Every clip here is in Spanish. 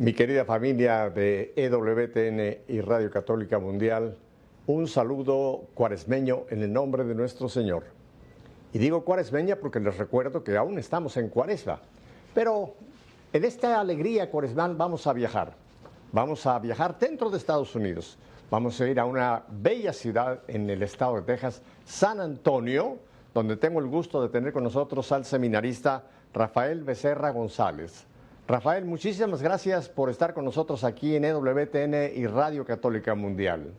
Mi querida familia de EWTN y Radio Católica Mundial, un saludo cuaresmeño en el nombre de nuestro Señor. Y digo cuaresmeña porque les recuerdo que aún estamos en Cuaresma, pero en esta alegría cuaresmal vamos a viajar. Vamos a viajar dentro de Estados Unidos. Vamos a ir a una bella ciudad en el estado de Texas, San Antonio, donde tengo el gusto de tener con nosotros al seminarista Rafael Becerra González. Rafael, muchísimas gracias por estar con nosotros aquí en EWTN y Radio Católica Mundial.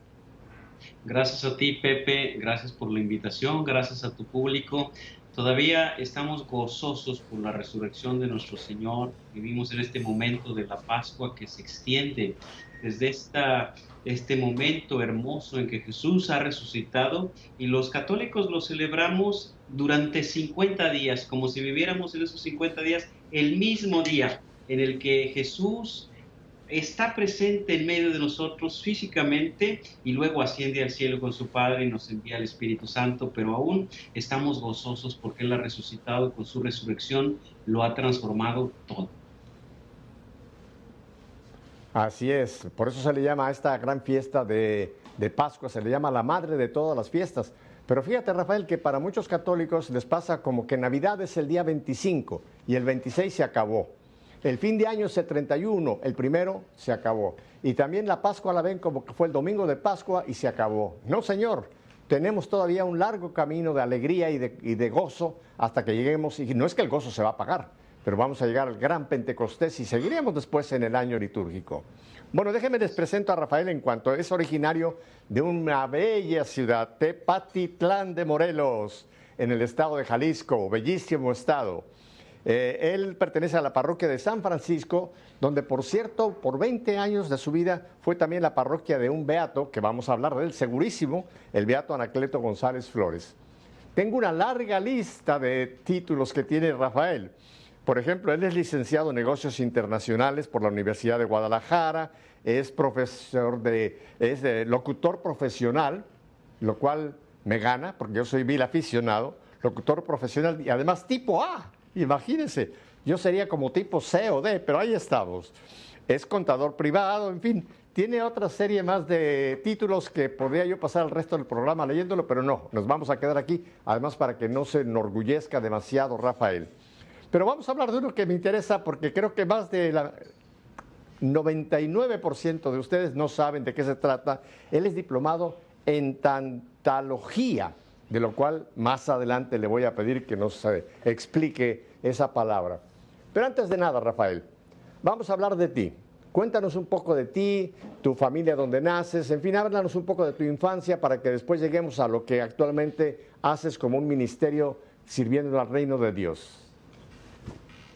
Gracias a ti, Pepe, gracias por la invitación, gracias a tu público. Todavía estamos gozosos por la resurrección de nuestro Señor. Vivimos en este momento de la Pascua que se extiende desde este momento hermoso en que Jesús ha resucitado, y los católicos lo celebramos durante 50 días, como si viviéramos en esos 50 días el mismo día en el que Jesús está presente en medio de nosotros físicamente y luego asciende al cielo con su Padre y nos envía el Espíritu Santo, pero aún estamos gozosos porque Él ha resucitado y con su resurrección lo ha transformado todo. Así es, por eso se le llama a esta gran fiesta de Pascua, se le llama la madre de todas las fiestas. Pero fíjate, Rafael, que para muchos católicos les pasa como que Navidad es el día 25 y el 26 se acabó. El fin de año es el 31, el primero se acabó. Y también la Pascua la ven como que fue el domingo de Pascua y se acabó. No, señor, tenemos todavía un largo camino de alegría y de gozo hasta que lleguemos, y no es que el gozo se va a apagar, pero vamos a llegar al gran Pentecostés y seguiremos después en el año litúrgico. Bueno, déjenme les presento a Rafael en cuanto es originario de una bella ciudad, Tepatitlán de Morelos, en el estado de Jalisco, bellísimo estado. Él pertenece a la parroquia de San Francisco, donde, por cierto, por 20 años de su vida fue también la parroquia de un beato, que vamos a hablar de él segurísimo, el beato Anacleto González Flores. Tengo una larga lista de títulos que tiene Rafael. Por ejemplo, él es licenciado en Negocios Internacionales por la Universidad de Guadalajara, es locutor profesional, lo cual me gana, porque yo soy vil aficionado, locutor profesional y además tipo A. Imagínense, yo sería como tipo C o D, pero ahí estamos. Es contador privado, en fin, tiene otra serie más de títulos que podría yo pasar el resto del programa leyéndolo, pero no, nos vamos a quedar aquí, además para que no se enorgullezca demasiado Rafael. Pero vamos a hablar de uno que me interesa porque creo que más del 99% de ustedes no saben de qué se trata. Él es diplomado en tantalogía, de lo cual más adelante le voy a pedir que nos explique esa palabra. Pero antes de nada, Rafael, vamos a hablar de ti. Cuéntanos un poco de ti, tu familia, donde naces, en fin, háblanos un poco de tu infancia para que después lleguemos a lo que actualmente haces como un ministerio sirviendo al reino de Dios.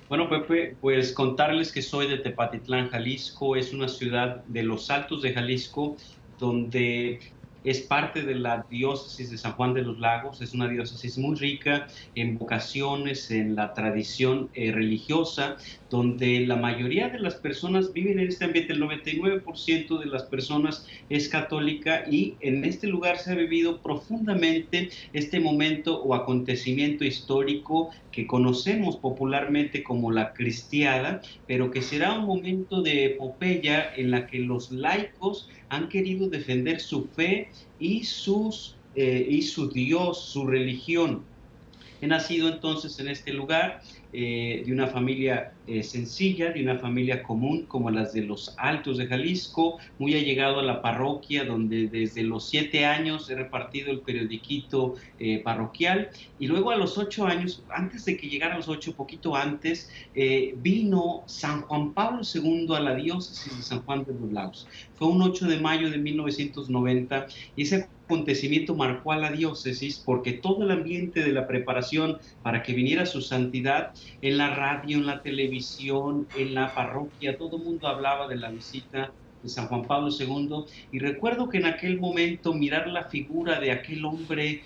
Bueno, Pepe, pues contarles que soy de Tepatitlán, Jalisco. Es una ciudad de los Altos de Jalisco, donde es parte de la diócesis de San Juan de los Lagos. Es una diócesis muy rica en vocaciones, en la tradición religiosa, donde la mayoría de las personas viven en este ambiente. El 99% de las personas es católica, y en este lugar se ha vivido profundamente este momento o acontecimiento histórico que conocemos popularmente como la Cristiada, pero que será un momento de epopeya en la que los laicos han querido defender su fe y su Dios, su religión. He nacido entonces en este lugar, de una familia sencilla, de una familia común como las de los Altos de Jalisco, muy allegado a la parroquia, donde desde los 7 años he repartido el periodiquito parroquial, y luego a los 8 años, antes de que llegara a los 8, poquito antes, vino San Juan Pablo II a la diócesis de San Juan de los Lagos. Fue un 8 de mayo de 1990, y ese acontecimiento marcó a la diócesis porque todo el ambiente de la preparación para que viniera su santidad, en la radio, en la televisión, en la parroquia, todo el mundo hablaba de la visita de San Juan Pablo II, y recuerdo que en aquel momento mirar la figura de aquel hombre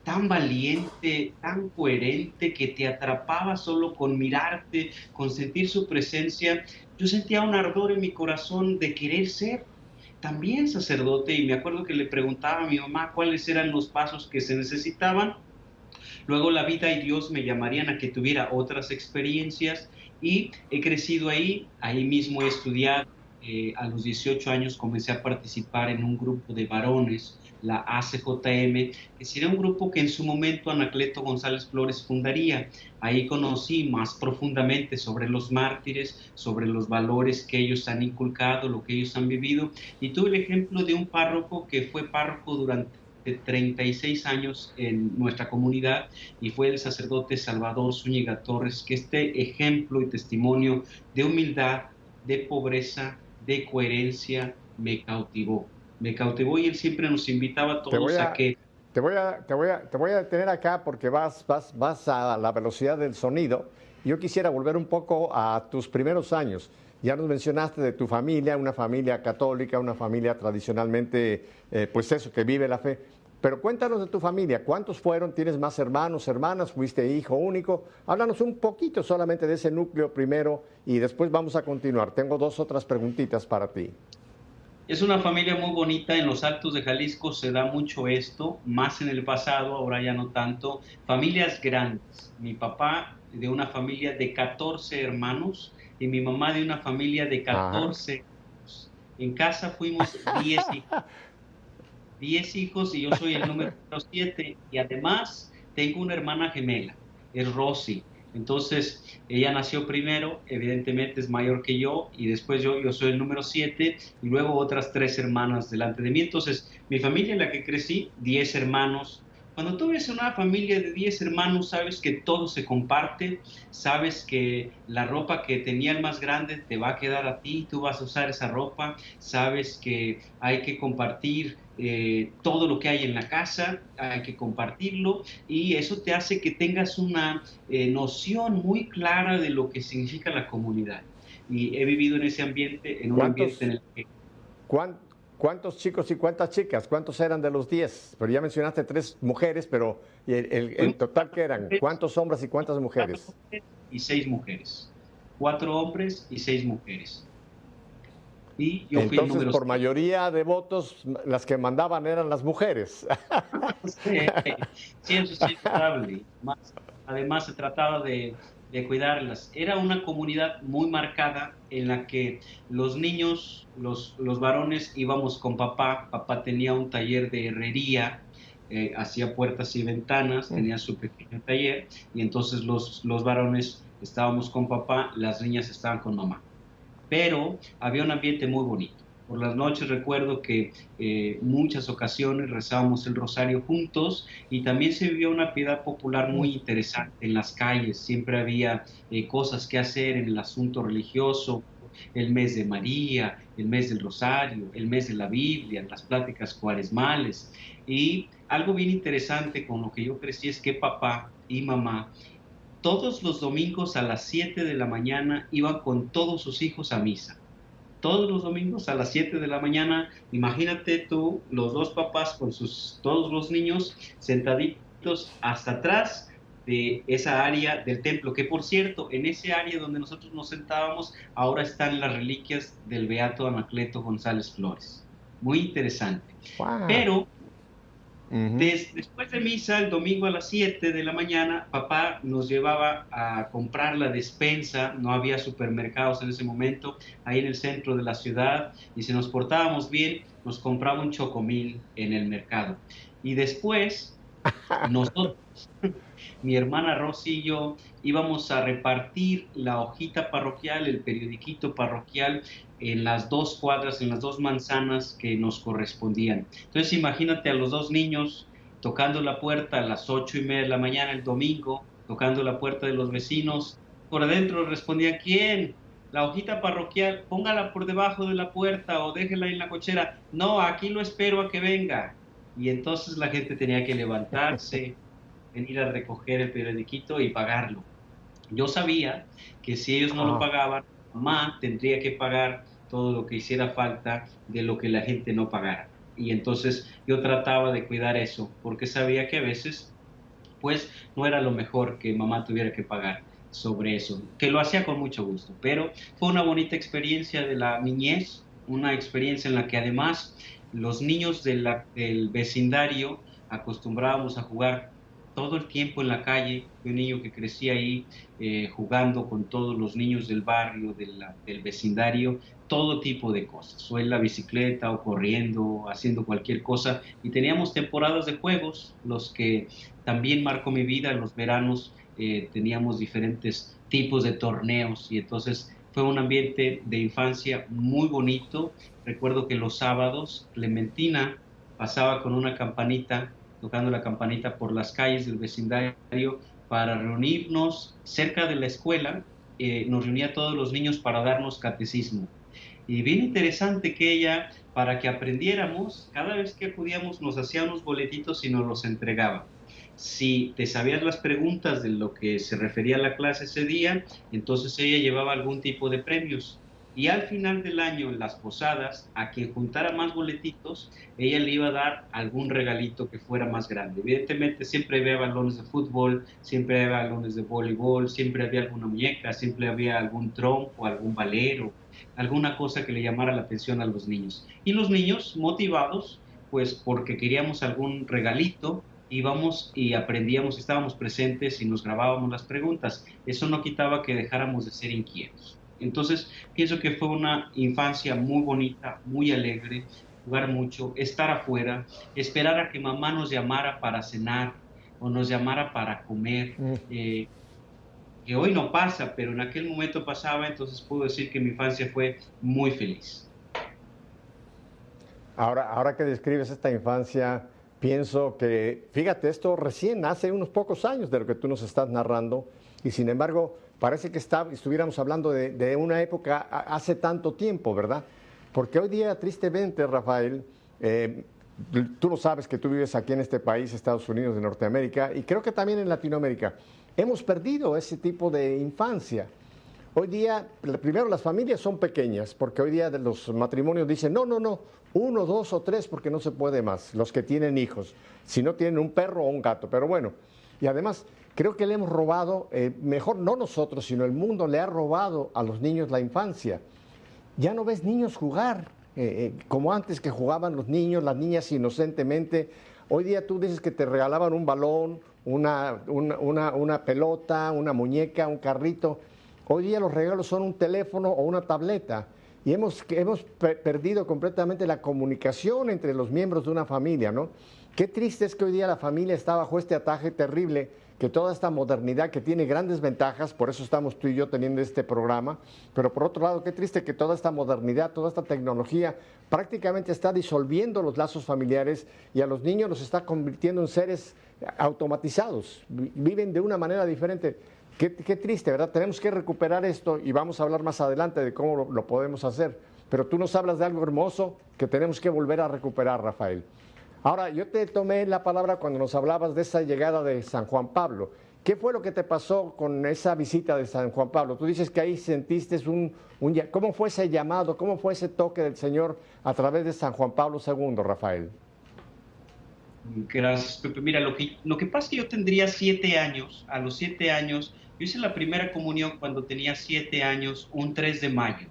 tan valiente, tan coherente, que te atrapaba solo con mirarte, con sentir su presencia, yo sentía un ardor en mi corazón de querer ser también sacerdote, y me acuerdo que le preguntaba a mi mamá cuáles eran los pasos que se necesitaban. Luego la vida y Dios me llamarían a que tuviera otras experiencias, Y he crecido ahí, ahí mismo he estudiado. A los 18 años comencé a participar en un grupo de varones, la ACJM, que sería un grupo que en su momento Anacleto González Flores fundaría. Ahí conocí más profundamente sobre los mártires, sobre los valores que ellos han inculcado, lo que ellos han vivido, y tuve el ejemplo de un párroco que fue párroco durante 36 años en nuestra comunidad y fue el sacerdote Salvador Zúñiga Torres, que este ejemplo y testimonio de humildad, de pobreza, de coherencia me cautivó y él siempre nos invitaba a Te voy todos a a, que te voy a detener acá porque vas a la velocidad del sonido. Yo quisiera volver un poco a tus primeros años. Ya nos mencionaste de tu familia, una familia católica, una familia tradicionalmente, pues eso, que vive la fe. Pero cuéntanos de tu familia, ¿cuántos fueron? ¿Tienes más hermanos, hermanas? ¿Fuiste hijo único? Háblanos un poquito solamente de ese núcleo primero y después vamos a continuar. Tengo dos otras preguntitas para ti. es una familia muy bonita. En los Altos de Jalisco se da mucho esto, más en el pasado, ahora ya no tanto. Familias grandes. Mi papá de una familia de 14 hermanos y mi mamá de una familia de Ajá. 14 hermanos. En casa fuimos 10 hijos y yo soy el número 7 y además tengo una hermana gemela, es Rosy. Entonces, ella nació primero, evidentemente es mayor que yo y después yo soy el número 7 y luego otras 3 hermanas delante de mí. Entonces, mi familia en la que crecí, 10 hermanos. Cuando tú ves una familia de 10 hermanos, sabes que todo se comparte, sabes que la ropa que tenía el más grande te va a quedar a ti, tú vas a usar esa ropa, sabes que hay que compartir todo lo que hay en la casa, hay que compartirlo y eso te hace que tengas una noción muy clara de lo que significa la comunidad. Y he vivido en ese ambiente, en un ambiente en ¿Cuántos, el que cuán- ¿Cuántos chicos y cuántas chicas? ¿Cuántos eran de los 10? Pero ya mencionaste 3 mujeres, pero en fuimos total, ¿qué eran? ¿Cuántos hombres y cuántas cuatro mujeres? hombres y 6 mujeres. 4 hombres y 6 mujeres. Y yo fui el Entonces, número por 7. mayoría de votos, las que mandaban eran las mujeres. Sí, eso sí es notable. Además, se trataba de cuidarlas. Era una comunidad muy marcada en la que los niños, los varones, íbamos con papá. Papá tenía un taller de herrería, hacía puertas y ventanas, tenía su pequeño taller, y entonces los varones estábamos con papá, las niñas estaban con mamá, pero había un ambiente muy bonito. Por las noches recuerdo que muchas ocasiones rezábamos el rosario juntos y también se vivía una piedad popular muy interesante en las calles. Siempre había cosas que hacer en el asunto religioso, el mes de María, el mes del rosario, el mes de la Biblia, las pláticas cuaresmales. Y algo bien interesante con lo que yo crecí es que papá y mamá todos los domingos a las 7 de la mañana iban con todos sus hijos a misa. Todos los domingos a las 7 de la mañana, imagínate tú, los dos papás con todos los niños sentaditos hasta atrás de esa área del templo, que por cierto, en ese área donde nosotros nos sentábamos, ahora están las reliquias del Beato Anacleto González Flores. Muy interesante. ¡Wow! Pero Ujú. después de misa, el domingo a las 7 de la mañana, papá nos llevaba a comprar la despensa, no había supermercados en ese momento, ahí en el centro de la ciudad, y si nos portábamos bien, nos compraba un chocomil en el mercado. Y después, nosotros, mi hermana Rosy y yo, íbamos a repartir la hojita parroquial, el periodiquito parroquial, en las 2 cuadras, en las 2 manzanas que nos correspondían. Entonces imagínate a los dos niños tocando la puerta a las 8:30 de la mañana el domingo, tocando la puerta de los vecinos. Por adentro respondía, ¿quién? La hojita parroquial, póngala por debajo de la puerta o déjela en la cochera. No, aquí lo espero a que venga. Y entonces la gente tenía que levantarse, venir a recoger el periodiquito y pagarlo. Yo sabía que si ellos no lo Ah, pagaban, mamá tendría que pagar todo lo que hiciera falta de lo que la gente no pagara. Y entonces yo trataba de cuidar eso, porque sabía que a veces, pues, no era lo mejor que mamá tuviera que pagar sobre eso, que lo hacía con mucho gusto. Pero fue una bonita experiencia de la niñez, una experiencia en la que además los niños del vecindario acostumbrábamos a jugar todo el tiempo en la calle, fui un niño que crecí ahí jugando con todos los niños del barrio, del vecindario, todo tipo de cosas, o en la bicicleta o corriendo, haciendo cualquier cosa. Y teníamos temporadas de juegos, los que también marcó mi vida. En los veranos teníamos diferentes tipos de torneos y entonces fue un ambiente de infancia muy bonito. Recuerdo que los sábados Clementina pasaba con una campanita, tocando la campanita por las calles del vecindario para reunirnos cerca de la escuela. Nos reunía a todos los niños para darnos catecismo. Y bien interesante que ella, para que aprendiéramos, cada vez que acudíamos nos hacía unos boletitos y nos los entregaba. Si te sabías las preguntas de lo que se refería a la clase ese día, entonces ella llevaba algún tipo de premios. Y al final del año, en las posadas, a quien juntara más boletitos, ella le iba a dar algún regalito que fuera más grande. Evidentemente, siempre había balones de fútbol, siempre había balones de voleibol, siempre había alguna muñeca, siempre había algún trompo, algún valero, alguna cosa que le llamara la atención a los niños. Y los niños, motivados, pues porque queríamos algún regalito, íbamos y aprendíamos, estábamos presentes y nos grabábamos las preguntas. Eso no quitaba que dejáramos de ser inquietos. Entonces, pienso que fue una infancia muy bonita, muy alegre, jugar mucho, estar afuera, esperar a que mamá nos llamara para cenar o nos llamara para comer. Mm. Que hoy no pasa, pero en aquel momento pasaba, entonces puedo decir que mi infancia fue muy feliz. Ahora que describes esta infancia, pienso que, fíjate, esto recién hace unos pocos años de lo que tú nos estás narrando, y sin embargo, parece que estuviéramos hablando de una época hace tanto tiempo, ¿verdad? Porque hoy día, tristemente, Rafael, tú lo sabes que tú vives aquí en este país, Estados Unidos de Norteamérica, y creo que también en Latinoamérica, hemos perdido ese tipo de infancia. Hoy día, primero las familias son pequeñas, porque hoy día de los matrimonios dicen, no, no, no, uno, dos o tres, porque no se puede más, los que tienen hijos, si no tienen un perro o un gato, pero bueno, y además creo que le hemos robado, mejor no nosotros, sino el mundo le ha robado a los niños la infancia. Ya no ves niños jugar como antes que jugaban los niños, las niñas inocentemente. Hoy día tú dices que te regalaban un balón, una pelota, una muñeca, un carrito. Hoy día los regalos son un teléfono o una tableta y hemos perdido completamente la comunicación entre los miembros de una familia, ¿no? Qué triste es que hoy día la familia está bajo este ataque terrible, que toda esta modernidad que tiene grandes ventajas, por eso estamos tú y yo teniendo este programa, pero por otro lado, qué triste que toda esta modernidad, toda esta tecnología prácticamente está disolviendo los lazos familiares y a los niños los está convirtiendo en seres automatizados, viven de una manera diferente. Qué triste, ¿verdad? Tenemos que recuperar esto y vamos a hablar más adelante de cómo lo podemos hacer. Pero tú nos hablas de algo hermoso que tenemos que volver a recuperar, Rafael. Ahora, yo te tomé la palabra cuando nos hablabas de esa llegada de San Juan Pablo. ¿Qué fue lo que te pasó con esa visita de San Juan Pablo? Tú dices que ahí sentiste ¿cómo fue ese llamado, cómo fue ese toque del Señor a través de San Juan Pablo II, Rafael? Gracias, Pepe. Mira, lo que pasa es que yo tendría 7 años. A los 7 años, yo hice la primera comunión cuando tenía 7 años, un 3 de mayo.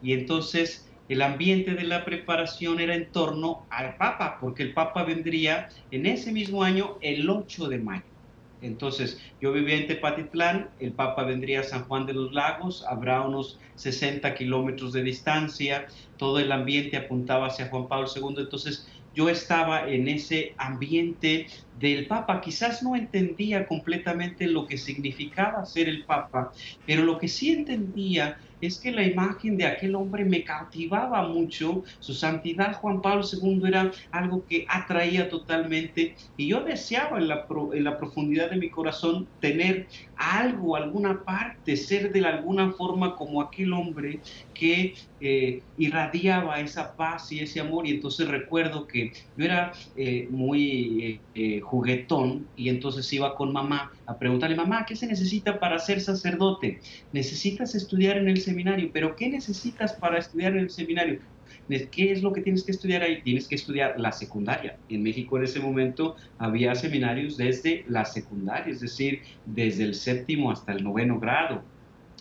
Y entonces el ambiente de la preparación era en torno al Papa, porque el Papa vendría en ese mismo año, el 8 de mayo. Entonces, yo vivía en Tepatitlán, el Papa vendría a San Juan de los Lagos, habrá unos 60 kilómetros de distancia, todo el ambiente apuntaba hacia Juan Pablo II. Entonces, yo estaba en ese ambiente del Papa. Quizás no entendía completamente lo que significaba ser el Papa, pero lo que sí entendía es que la imagen de aquel hombre me cautivaba mucho. Su santidad Juan Pablo II era algo que atraía totalmente y yo deseaba en la profundidad de mi corazón tener algo, alguna parte, ser de alguna forma como aquel hombre que irradiaba esa paz y ese amor. Y entonces recuerdo que yo era muy juguetón y entonces iba con mamá a preguntarle, mamá, ¿qué se necesita para ser sacerdote? Necesitas estudiar en el seminario, pero ¿qué necesitas para estudiar en el seminario? ¿Qué es lo que tienes que estudiar ahí? Tienes que estudiar la secundaria. En México en ese momento había seminarios desde la secundaria, es decir, desde el séptimo hasta el noveno grado.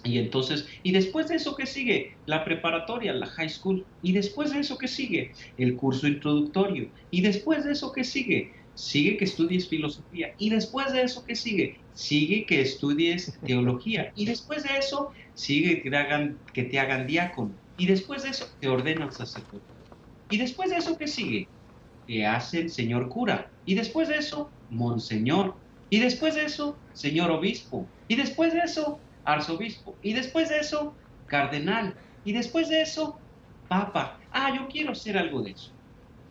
Y entonces, ¿y después de eso qué sigue? La preparatoria, la high school. ¿Y después de eso qué sigue? El curso introductorio. ¿Y después de eso qué sigue? sigue que estudies filosofía. Y después de eso, ¿qué sigue? Sigue que estudies teología. Y después de eso, sigue que te hagan diácono. Y después de eso, te ordenan sacerdote. Y después de eso, ¿qué sigue? Te hacen señor cura. Y después de eso, monseñor. Y después de eso, señor obispo. Y después de eso, arzobispo. Y después de eso, cardenal. Y después de eso, papa. Ah, yo quiero ser algo de eso.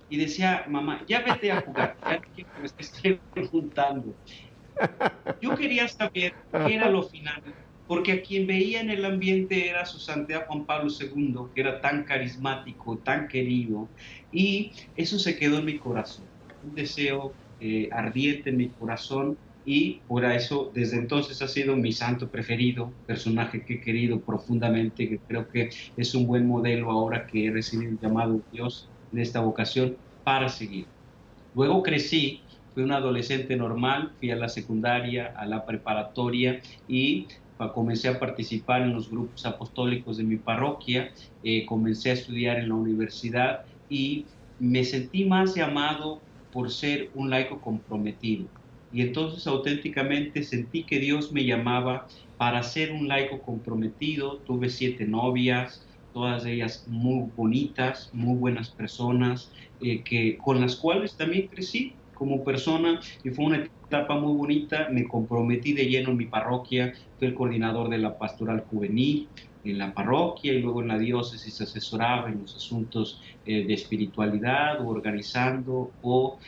Y decía, mamá, ya vete a jugar, ya no quiero que me estés preguntando. Yo quería saber qué era lo final, porque a quien veía en el ambiente era su santidad Juan Pablo II, que era tan carismático, tan querido, y eso se quedó en mi corazón, un deseo ardiente en mi corazón, y por eso desde entonces ha sido mi santo preferido, personaje que he querido profundamente, que creo que es un buen modelo ahora que he recibido el llamado de Dios en esta vocación para seguir. Luego crecí, fui un adolescente normal, fui a la secundaria, a la preparatoria y comencé a participar en los grupos apostólicos de mi parroquia, comencé a estudiar en la universidad y me sentí más llamado por ser un laico comprometido. Y entonces auténticamente sentí que Dios me llamaba para ser un laico comprometido. Tuve 7 novias, todas ellas muy bonitas, muy buenas personas, con las cuales también crecí como persona y fue una etapa muy bonita. Me comprometí de lleno en mi parroquia, fui el coordinador de la pastoral juvenil en la parroquia y luego en la diócesis asesoraba en los asuntos de espiritualidad, o organizando o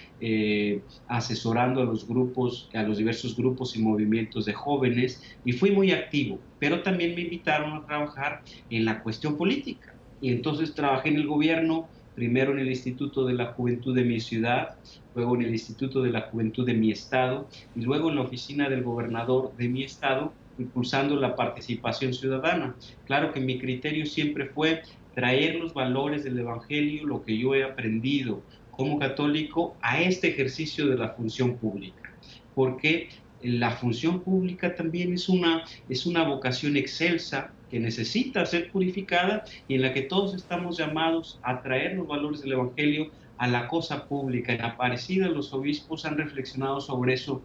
asesorando a los grupos, a los diversos grupos y movimientos de jóvenes, y fui muy activo, pero también me invitaron a trabajar en la cuestión política. Y entonces trabajé en el gobierno, primero en el Instituto de la Juventud de mi ciudad, luego en el Instituto de la Juventud de mi estado y luego en la oficina del gobernador de mi estado, impulsando la participación ciudadana. Claro que mi criterio siempre fue traer los valores del Evangelio, lo que yo he aprendido como católico, a este ejercicio de la función pública, porque la función pública también es una vocación excelsa que necesita ser purificada y en la que todos estamos llamados a traer los valores del Evangelio a la cosa pública. En Aparecida los obispos han reflexionado sobre eso,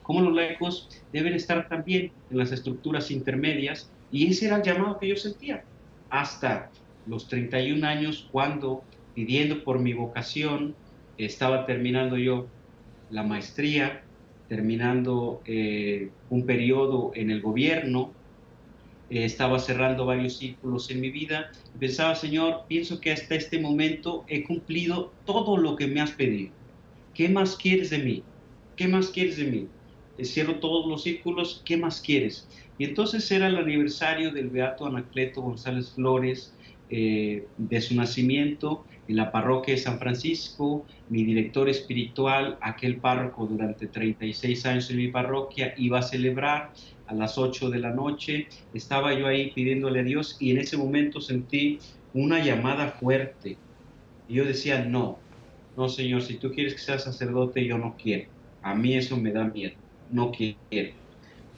cómo los laicos deben estar también en las estructuras intermedias, y ese era el llamado que yo sentía hasta los 31 años, cuando, pidiendo por mi vocación, estaba terminando yo la maestría, terminando un periodo en el gobierno, estaba cerrando varios círculos en mi vida, y pensaba, Señor, pienso que hasta este momento he cumplido todo lo que me has pedido. ¿Qué más quieres de mí? ¿Qué más quieres de mí? Cierro todos los círculos, ¿qué más quieres? Y entonces era el aniversario del beato Anacleto González Flores, de su nacimiento en la parroquia de San Francisco. Mi director espiritual, aquel párroco durante 36 años en mi parroquia, iba a celebrar a las 8 de la noche. Estaba yo ahí pidiéndole a Dios y en ese momento sentí una llamada fuerte. Y yo decía, no, no, Señor, si tú quieres que sea sacerdote, yo no quiero. A mí eso me da miedo, no quiero.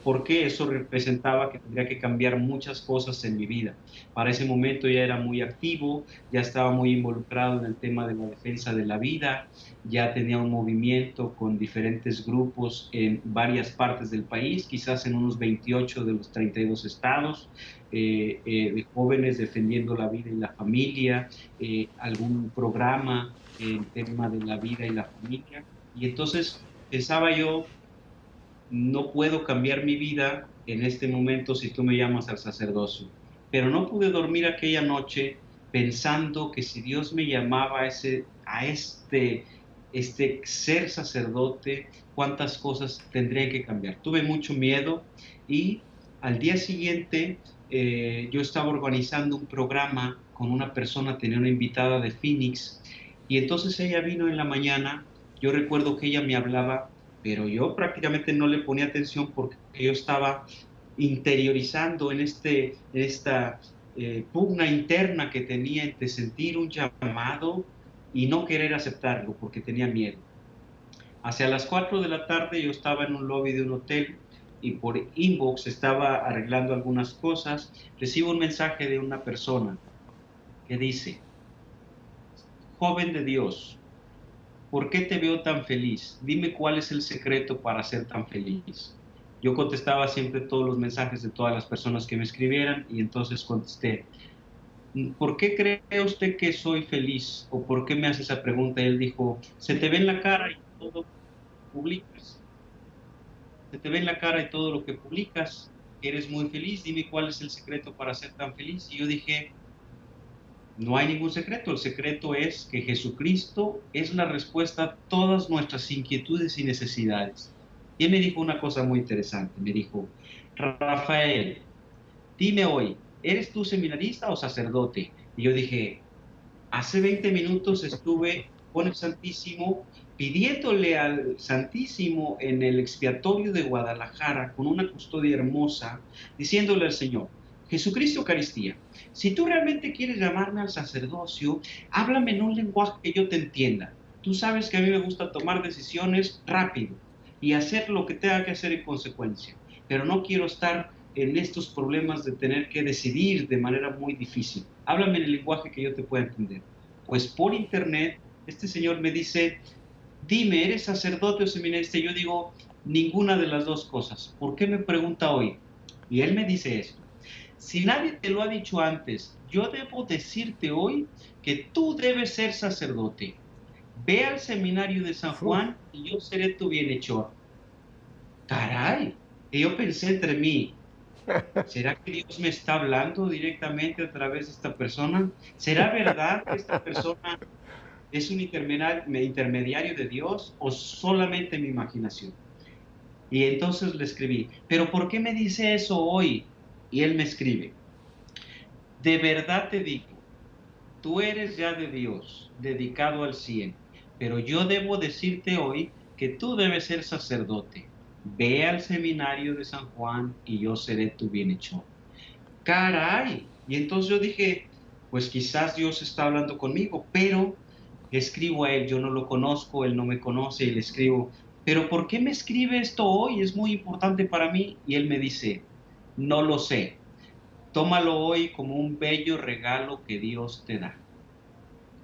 Porque eso representaba que tendría que cambiar muchas cosas en mi vida. Para ese momento ya era muy activo, ya estaba muy involucrado en el tema de la defensa de la vida, ya tenía un movimiento con diferentes grupos en varias partes del país, quizás en unos 28 de los 32 estados, de jóvenes defendiendo la vida y la familia, algún programa en tema de la vida y la familia. Y entonces pensaba yo, no puedo cambiar mi vida en este momento si tú me llamas al sacerdocio. Pero no pude dormir aquella noche pensando que si Dios me llamaba a este ser sacerdote, cuántas cosas tendrían que cambiar. Tuve mucho miedo y al día siguiente yo estaba organizando un programa con una persona, tenía una invitada de Phoenix, y entonces ella vino en la mañana. Yo recuerdo que ella me hablaba, pero yo prácticamente no le ponía atención porque yo estaba interiorizando en esta pugna interna que tenía entre sentir un llamado y no querer aceptarlo porque tenía miedo. Hacia las 4 de la tarde yo estaba en un lobby de un hotel y por inbox estaba arreglando algunas cosas. Recibo un mensaje de una persona que dice: joven de Dios, ¿por qué te veo tan feliz? Dime cuál es el secreto para ser tan feliz. Yo contestaba siempre todos los mensajes de todas las personas que me escribieran y entonces contesté, ¿por qué cree usted que soy feliz? ¿O por qué me hace esa pregunta? Y él dijo, se te ve en la cara y todo publicas. Se te ve en la cara y todo lo que publicas. Eres muy feliz. Dime cuál es el secreto para ser tan feliz. Y yo dije, no hay ningún secreto. El secreto es que Jesucristo es la respuesta a todas nuestras inquietudes y necesidades. Y él me dijo una cosa muy interesante. Me dijo, Rafael, dime hoy, ¿eres tú seminarista o sacerdote? Y yo dije, hace 20 minutos estuve con el Santísimo pidiéndole al Santísimo en el expiatorio de Guadalajara con una custodia hermosa, diciéndole al Señor, Jesucristo Eucaristía, si tú realmente quieres llamarme al sacerdocio, háblame en un lenguaje que yo te entienda. Tú sabes que a mí me gusta tomar decisiones rápido y hacer lo que tenga que hacer en consecuencia, pero no quiero estar en estos problemas de tener que decidir de manera muy difícil. Háblame en el lenguaje que yo te pueda entender. Pues por internet, este señor me dice, dime, ¿eres sacerdote o seminarista? Y yo digo, ninguna de las dos cosas. ¿Por qué me pregunta hoy? Y él me dice esto. Si nadie te lo ha dicho antes, yo debo decirte hoy que tú debes ser sacerdote. Ve al seminario de San Uf. Juan y yo seré tu bienhechor. Caray, y yo pensé entre mí, ¿será que Dios me está hablando directamente a través de esta persona? ¿Será verdad que esta persona es un intermediario de Dios o solamente mi imaginación? Y entonces le escribí, ¿pero por qué me dice eso hoy? Y él me escribe, de verdad te digo, tú eres ya de Dios, dedicado al 100, pero yo debo decirte hoy que tú debes ser sacerdote. Ve al seminario de San Juan y yo seré tu bienhechor. Caray. Y entonces yo dije, pues quizás Dios está hablando conmigo, pero escribo a él, yo no lo conozco, él no me conoce y le escribo, pero ¿por qué me escribe esto hoy? Es muy importante para mí. Y él me dice, no lo sé, tómalo hoy como un bello regalo que Dios te da.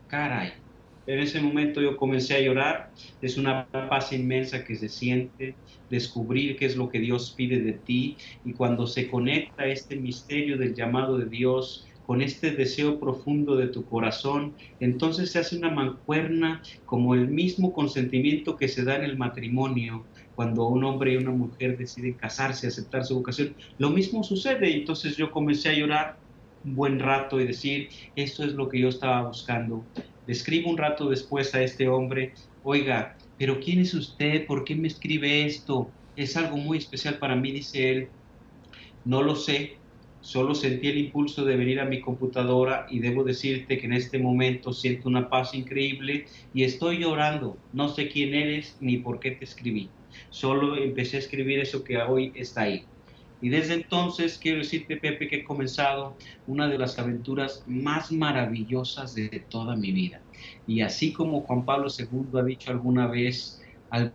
Caray. En ese momento yo comencé a llorar, es una paz inmensa que se siente, descubrir qué es lo que Dios pide de ti y cuando se conecta este misterio del llamado de Dios con este deseo profundo de tu corazón, entonces se hace una mancuerna como el mismo consentimiento que se da en el matrimonio, cuando un hombre y una mujer deciden casarse, aceptar su vocación, lo mismo sucede. Entonces yo comencé a llorar un buen rato y decir, esto es lo que yo estaba buscando. Le escribo un rato después a este hombre, oiga, pero ¿quién es usted? ¿Por qué me escribe esto? Es algo muy especial para mí, dice él. No lo sé, solo sentí el impulso de venir a mi computadora y debo decirte que en este momento siento una paz increíble y estoy llorando. No sé quién eres ni por qué te escribí. Solo empecé a escribir eso que hoy está ahí. Y desde entonces quiero decirte, Pepe, que he comenzado una de las aventuras más maravillosas de toda mi vida. Y así como Juan Pablo II ha dicho alguna vez, al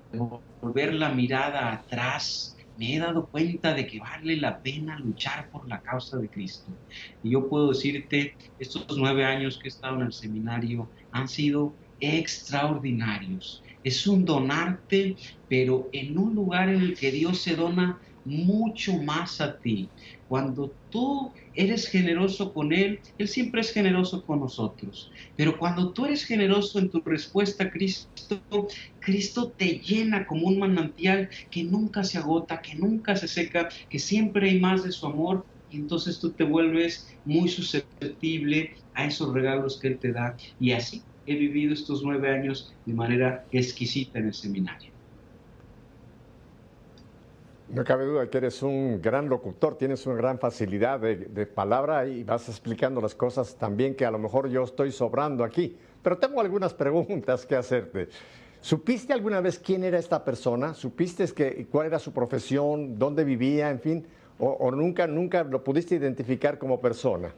volver la mirada atrás, me he dado cuenta de que vale la pena luchar por la causa de Cristo. Y yo puedo decirte, estos 9 años que he estado en el seminario han sido extraordinarios. Es un donarte, pero en un lugar en el que Dios se dona mucho más a ti. Cuando tú eres generoso con Él, Él siempre es generoso con nosotros. Pero cuando tú eres generoso en tu respuesta a Cristo, Cristo te llena como un manantial que nunca se agota, que nunca se seca, que siempre hay más de su amor. Y entonces tú te vuelves muy susceptible a esos regalos que Él te da. Y así he vivido estos 9 años de manera exquisita en el seminario. No cabe duda que eres un gran locutor, tienes una gran facilidad de palabra y vas explicando las cosas también que a lo mejor yo estoy sobrando aquí. Pero tengo algunas preguntas que hacerte. ¿Supiste alguna vez quién era esta persona? ¿Supiste cuál era su profesión, dónde vivía, en fin? ¿O nunca lo pudiste identificar como persona?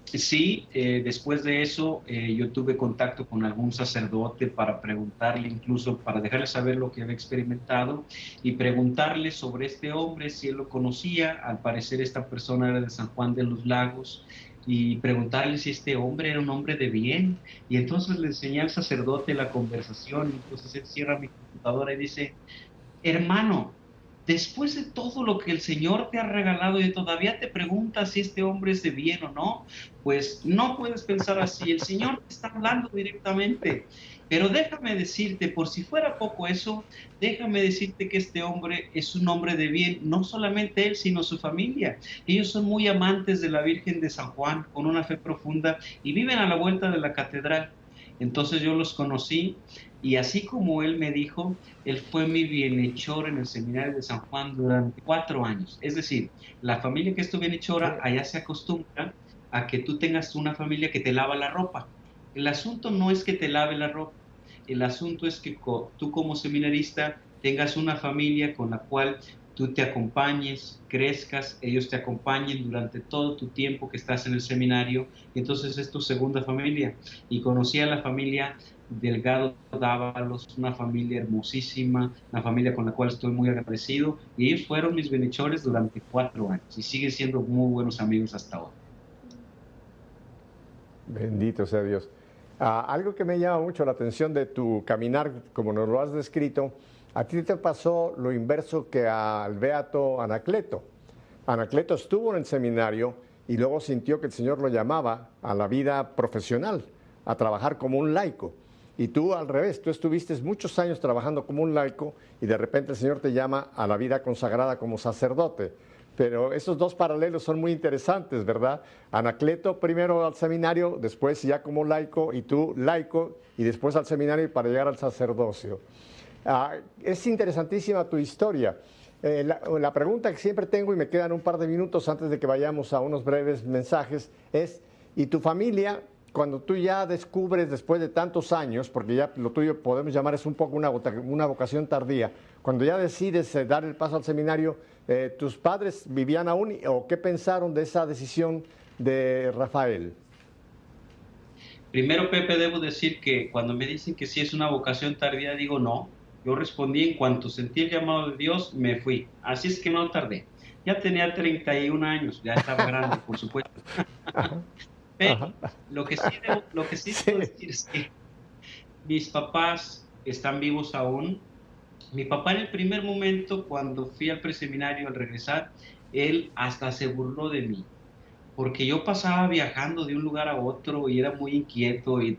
Sí, después de eso yo tuve contacto con algún sacerdote para preguntarle, incluso para dejarle saber lo que había experimentado y preguntarle sobre este hombre, si él lo conocía. Al parecer esta persona era de San Juan de los Lagos y preguntarle si este hombre era un hombre de bien. Y entonces le enseñé al sacerdote la conversación, y entonces él cierra mi computadora y dice, hermano, después de todo lo que el Señor te ha regalado y todavía te preguntas si este hombre es de bien o no, pues no puedes pensar así. El Señor te está hablando directamente. Pero déjame decirte, por si fuera poco eso, déjame decirte que este hombre es un hombre de bien, no solamente él, sino su familia. Ellos son muy amantes de la Virgen de San Juan, con una fe profunda, y viven a la vuelta de la catedral. Entonces yo los conocí, y así como él me dijo, él fue mi bienhechor en el seminario de San Juan durante 4 años. Es decir, la familia que es tu bienhechora, Sí. allá se acostumbra a que tú tengas una familia que te lava la ropa. El asunto no es que te lave la ropa, el asunto es que tú como seminarista tengas una familia con la cual tú te acompañes, crezcas, ellos te acompañen durante todo tu tiempo que estás en el seminario, y entonces es tu segunda familia. Y conocí a la familia Delgado Dávalos, una familia hermosísima, una familia con la cual estoy muy agradecido, y ellos fueron mis bienhechores durante 4 años y siguen siendo muy buenos amigos hasta ahora. Bendito sea Dios. Algo que me llama mucho la atención de tu caminar, como nos lo has descrito, a ti te pasó lo inverso que al beato Anacleto. Anacleto estuvo en el seminario y luego sintió que el Señor lo llamaba a la vida profesional, a trabajar como un laico. Y tú al revés, tú estuviste muchos años trabajando como un laico y de repente el Señor te llama a la vida consagrada como sacerdote. Pero esos dos paralelos son muy interesantes, ¿verdad? Anacleto primero al seminario, después ya como laico, y tú laico, y después al seminario para llegar al sacerdocio. Es interesantísima tu historia. La pregunta que siempre tengo, y me quedan un par de minutos antes de que vayamos a unos breves mensajes, es, ¿y tu familia, cuando tú ya descubres después de tantos años, porque ya lo tuyo podemos llamar es un poco una vocación tardía, cuando ya decides dar el paso al seminario, ¿tus padres vivían aún o qué pensaron de esa decisión de Rafael? Primero, Pepe, debo decir que cuando me dicen que sí es una vocación tardía, digo no. Yo respondí en cuanto sentí el llamado de Dios, me fui. Así es que no tardé. Ya tenía 31 años, ya estaba grande, por supuesto. Ajá, Pero ajá. lo que sí debo Sí, decir es que mis papás están vivos aún. Mi papá en el primer momento, cuando fui al preseminario al regresar, él hasta se burló de mí, porque yo pasaba viajando de un lugar a otro y era muy inquieto y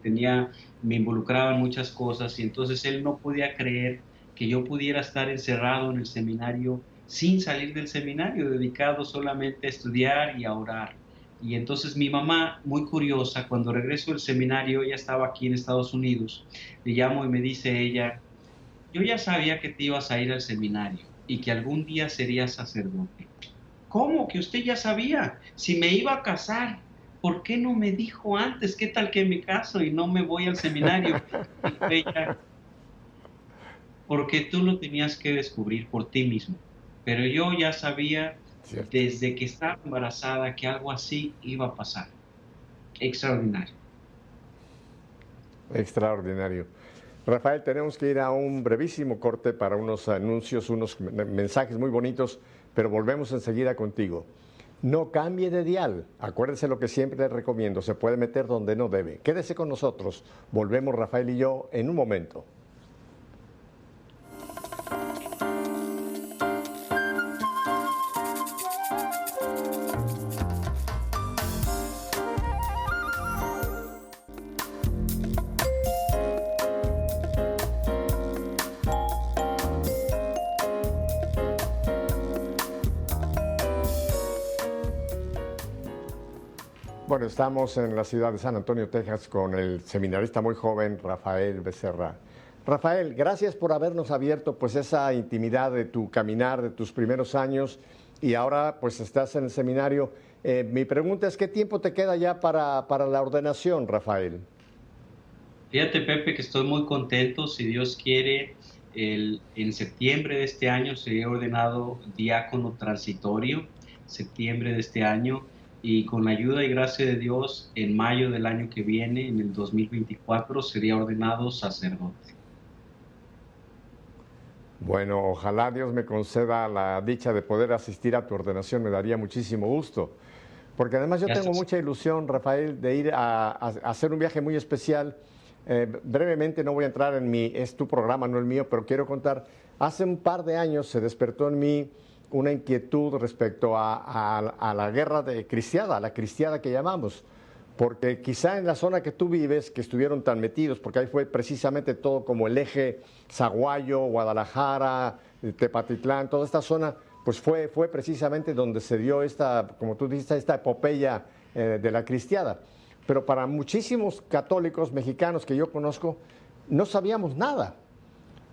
me involucraba en muchas cosas, y entonces él no podía creer que yo pudiera estar encerrado en el seminario sin salir del seminario, dedicado solamente a estudiar y a orar. Y entonces mi mamá, muy curiosa, cuando regreso del seminario, ella estaba aquí en Estados Unidos, le llamo y me dice ella, yo ya sabía que te ibas a ir al seminario y que algún día serías sacerdote. ¿Cómo que usted ya sabía? Si me iba a casar, ¿por qué no me dijo antes? ¿Qué tal que me caso y no me voy al seminario? Dijo ella, porque tú lo tenías que descubrir por ti mismo. Pero yo ya sabía cierto. desde que estaba embarazada que algo así iba a pasar. Extraordinario. Extraordinario. Rafael, tenemos que ir a un brevísimo corte para unos anuncios, unos mensajes muy bonitos, pero volvemos enseguida contigo. No cambie de dial. Acuérdese lo que siempre le recomiendo. Se puede meter donde no debe. Quédese con nosotros. Volvemos Rafael y yo en un momento. Bueno, estamos en la ciudad de San Antonio, Texas, con el seminarista muy joven, Rafael Becerra. Rafael, gracias por habernos abierto pues esa intimidad de tu caminar, de tus primeros años, y ahora pues estás en el seminario. Mi pregunta es, ¿qué tiempo te queda ya para la ordenación, Rafael? Fíjate, Pepe, que estoy muy contento. Si Dios quiere, en septiembre de este año seré ordenado diácono transitorio, septiembre de este año, y con la ayuda y gracia de Dios, en mayo del año que viene, en el 2024, sería ordenado sacerdote. Bueno, ojalá Dios me conceda la dicha de poder asistir a tu ordenación, me daría muchísimo gusto. porque además yo Ya tengo estás. mucha ilusión, Rafael, de ir a hacer un viaje muy especial. Brevemente, no voy a entrar en es tu programa, no el mío, pero quiero contar, hace un par de años se despertó en mí una inquietud respecto a la guerra de cristiada, a la cristiada que llamamos, porque quizá en la zona que tú vives, que estuvieron tan metidos, porque ahí fue precisamente todo como el eje Zaguayo, Guadalajara, Tepatitlán, toda esta zona, pues fue precisamente donde se dio esta, como tú dices, esta epopeya de la cristiada. Pero para muchísimos católicos mexicanos que yo conozco, no sabíamos nada.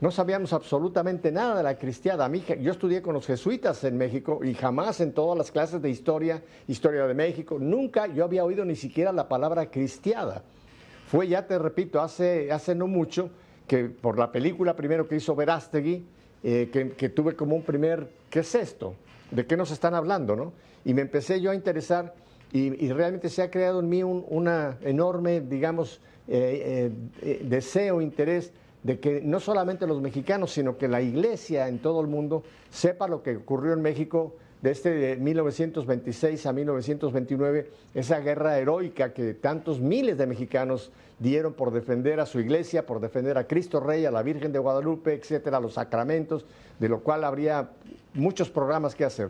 No sabíamos absolutamente nada de la cristiada. Yo estudié con los jesuitas en México y jamás en todas las clases de historia, historia de México, nunca yo había oído ni siquiera la palabra cristiada. Fue, ya te repito, hace no mucho, que por la película primero que hizo Verástegui, que tuve como un primer, ¿qué es esto? ¿De qué nos están hablando? ¿No? Y me empecé yo a interesar y realmente se ha creado en mí una enorme, digamos, deseo, interés de que no solamente los mexicanos, sino que la iglesia en todo el mundo sepa lo que ocurrió en México de 1926 a 1929, esa guerra heroica que tantos miles de mexicanos dieron por defender a su iglesia, por defender a Cristo Rey, a la Virgen de Guadalupe, etcétera, los sacramentos, de lo cual habría muchos programas que hacer.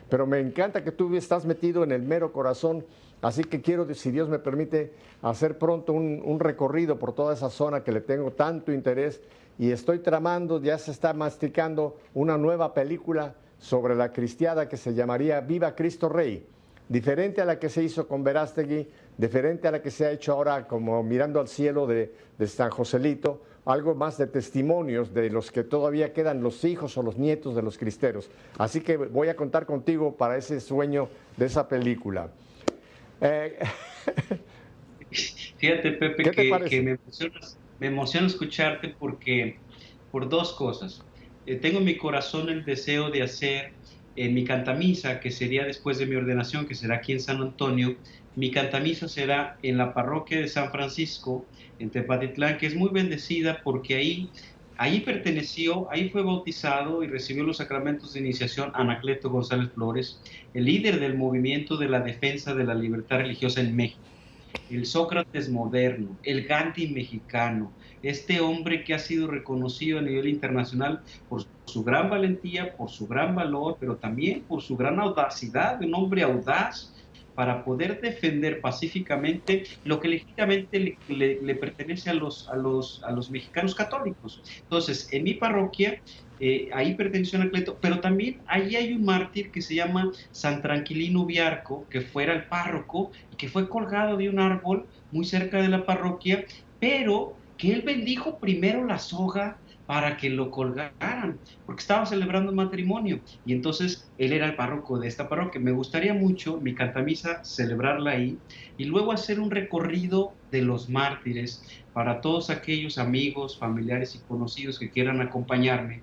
Pero me encanta que tú estás metido en el mero corazón, así que quiero, si Dios me permite, hacer pronto un recorrido por toda esa zona que le tengo tanto interés y estoy tramando, ya se está masticando una nueva película sobre la cristiada que se llamaría Viva Cristo Rey, diferente a la que se hizo con Verástegui, diferente a la que se ha hecho ahora como Mirando al Cielo de San Joselito, algo más de testimonios de los que todavía quedan los hijos o los nietos de los cristeros. Así que voy a contar contigo para ese sueño de esa película. Fíjate, Pepe, ¿Qué te que parece? me emociona escucharte porque, por dos cosas. Tengo en mi corazón el deseo de hacer mi cantamisa, que sería después de mi ordenación, que será aquí en San Antonio. Mi cantamisa será en la parroquia de San Francisco, en Tepatitlán, que es muy bendecida porque ahí perteneció, ahí fue bautizado y recibió los sacramentos de iniciación Anacleto González Flores, el líder del movimiento de la defensa de la libertad religiosa en México, el Sócrates moderno, el Gandhi mexicano, este hombre que ha sido reconocido a nivel internacional por su gran valentía, por su gran valor, pero también por su gran audacidad, un hombre audaz para poder defender pacíficamente lo que legítimamente le pertenece a los mexicanos católicos. Entonces, en mi parroquia, ahí perteneció a Anacleto, pero también allí hay un mártir que se llama San Tranquilino Viarco, que fuera el párroco y que fue colgado de un árbol muy cerca de la parroquia, pero que él bendijo primero la soga para que lo colgaran, porque estaba celebrando un matrimonio, y entonces él era el párroco de esta parroquia. Me gustaría mucho, mi cantamisa, celebrarla ahí, y luego hacer un recorrido de los mártires para todos aquellos amigos, familiares y conocidos que quieran acompañarme,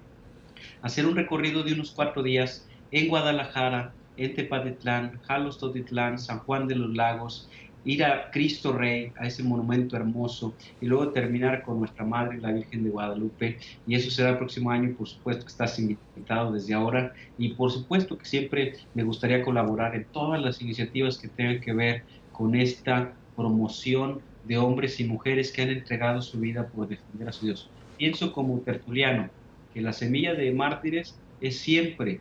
hacer un recorrido de unos 4 días en Guadalajara, en Tepatitlán, Jalostotitlán, San Juan de los Lagos, ir a Cristo Rey, a ese monumento hermoso, y luego terminar con nuestra Madre, la Virgen de Guadalupe, y eso será el próximo año, y por supuesto que estás invitado desde ahora, y por supuesto que siempre me gustaría colaborar en todas las iniciativas que tengan que ver con esta promoción de hombres y mujeres que han entregado su vida por defender a su Dios. Pienso como tertuliano, que la semilla de mártires es siempre,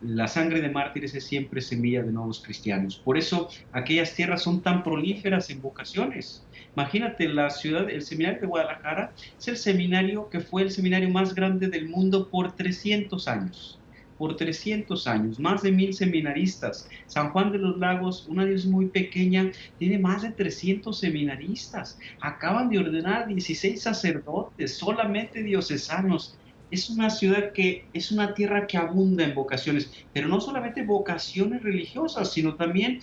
la sangre de mártires es siempre semilla de nuevos cristianos. Por eso aquellas tierras son tan prolíferas en vocaciones. Imagínate, la ciudad, el seminario de Guadalajara es el seminario que fue el seminario más grande del mundo por 300 años. Por 300 años, más de 1000 seminaristas. San Juan de los Lagos, una diócesis muy pequeña, tiene más de 300 seminaristas. Acaban de ordenar 16 sacerdotes, solamente diocesanos. Es una ciudad que es una tierra que abunda en vocaciones, pero no solamente vocaciones religiosas, sino también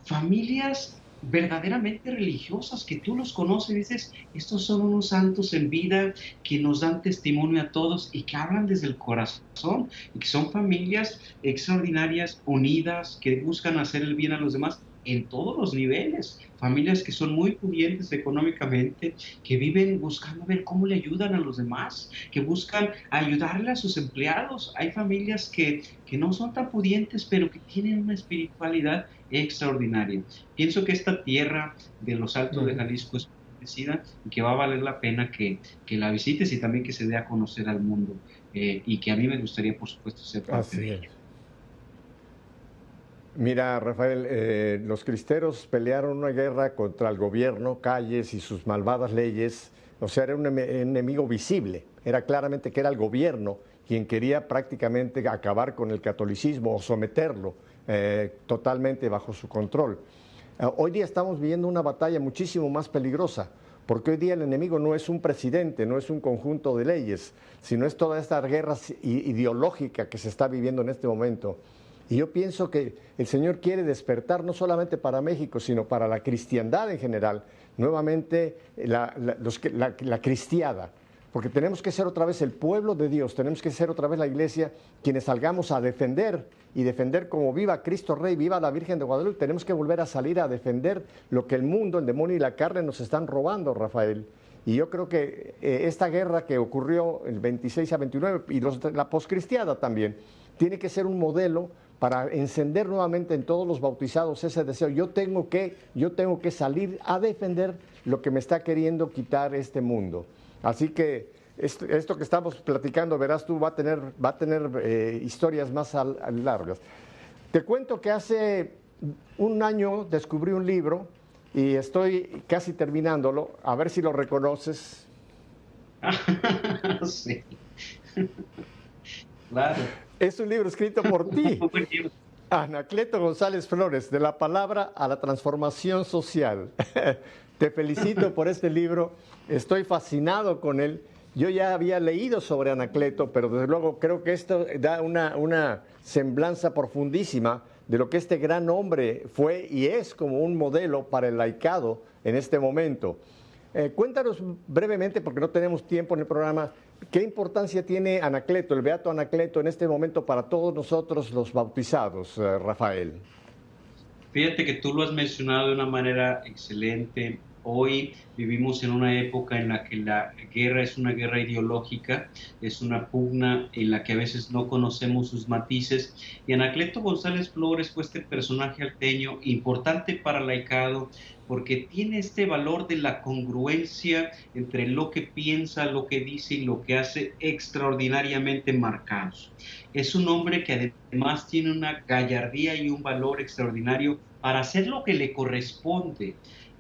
familias verdaderamente religiosas, que tú los conoces y dices, estos son unos santos en vida que nos dan testimonio a todos y que hablan desde el corazón, y que son familias extraordinarias, unidas, que buscan hacer el bien a los demás, en todos los niveles, familias que son muy pudientes económicamente, que viven buscando ver cómo le ayudan a los demás, que buscan ayudarle a sus empleados. Hay familias que no son tan pudientes, pero que tienen una espiritualidad extraordinaria. Pienso que esta tierra de los Altos de Ujú. Jalisco es bendecida y que va a valer la pena que la visites y también que se dé a conocer al mundo, y que a mí me gustaría, por supuesto, ser parte de Así es. ella. Mira, Rafael, los cristeros pelearon una guerra contra el gobierno, Calles y sus malvadas leyes. O sea, era un enemigo visible. Era claramente que era el gobierno quien quería prácticamente acabar con el catolicismo o someterlo totalmente bajo su control. Hoy día estamos viviendo una batalla muchísimo más peligrosa, porque hoy día el enemigo no es un presidente, no es un conjunto de leyes, sino es toda esta guerra ideológica que se está viviendo en este momento. Y yo pienso que el Señor quiere despertar no solamente para México, sino para la cristiandad en general, nuevamente la cristiada, porque tenemos que ser otra vez el pueblo de Dios, tenemos que ser otra vez la iglesia quienes salgamos a defender y defender como viva Cristo Rey, viva la Virgen de Guadalupe. Tenemos que volver a salir a defender lo que el mundo, el demonio y la carne nos están robando, Rafael. Y yo creo que esta guerra que ocurrió el 26 a 29 y la poscristiada también, tiene que ser un modelo para encender nuevamente en todos los bautizados ese deseo. Yo tengo que salir a defender lo que me está queriendo quitar este mundo. Así que esto que estamos platicando, verás tú, va a tener historias más largas. Te cuento que hace un año descubrí un libro y estoy casi terminándolo, a ver si lo reconoces. Sí, claro. Es un libro escrito por ti, Muy buen libro. Anacleto González Flores, de la palabra a la transformación social. Te felicito por este libro, estoy fascinado con él. Yo ya había leído sobre Anacleto, pero desde luego creo que esto da una semblanza profundísima de lo que este gran hombre fue y es como un modelo para el laicado en este momento. Cuéntanos brevemente, porque no tenemos tiempo en el programa, ¿qué importancia tiene Anacleto, el beato Anacleto, en este momento para todos nosotros los bautizados, Rafael? Fíjate que tú lo has mencionado de una manera excelente. Hoy vivimos en una época en la que la guerra es una guerra ideológica, es una pugna en la que a veces no conocemos sus matices. Y Anacleto González Flores fue este personaje alteño importante para el laicado porque tiene este valor de la congruencia entre lo que piensa, lo que dice y lo que hace extraordinariamente marcados. Es un hombre que además tiene una gallardía y un valor extraordinario para hacer lo que le corresponde.